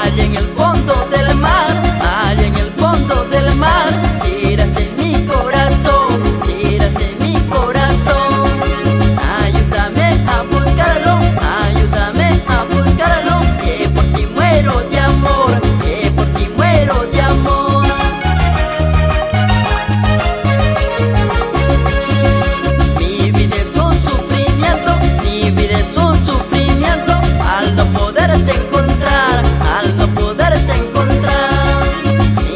allá en el fondo del mar, allá en el fondo del mar, tiraste mi corazón, tiraste mi corazón. Ayúdame a buscarlo, ayúdame a buscarlo, que por ti muero de amor, que por ti muero de amor. Mi vida es un sufrimiento, mi vida es un sufrimiento, al no poderte encontrar, al no poderte encontrar.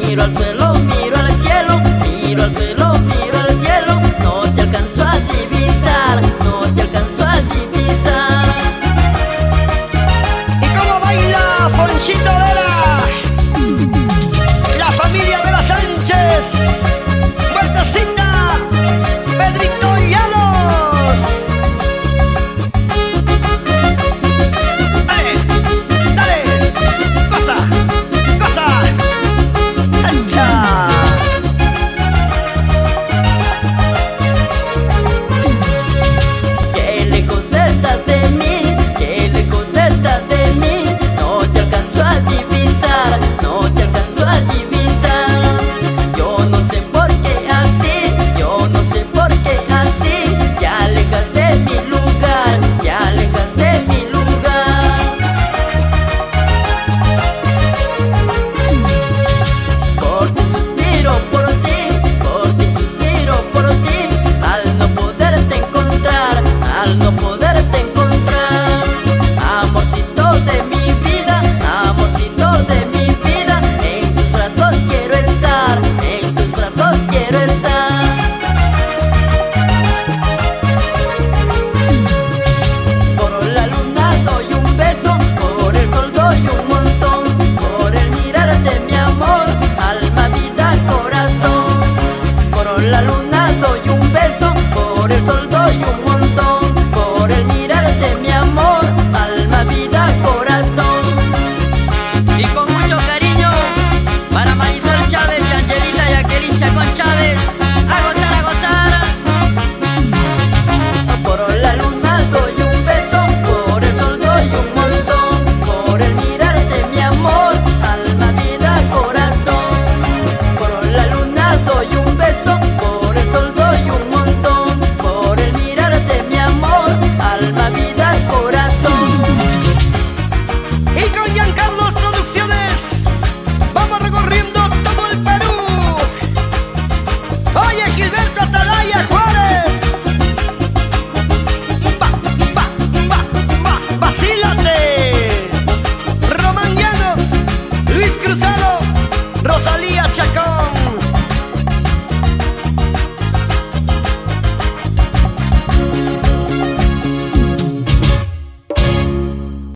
Miro al suelo, miro al cielo, miro al suelo, miro al cielo, no te alcanzo a divisar, no te alcanzo a divisar. ¿Y cómo baila Fonchito Vera?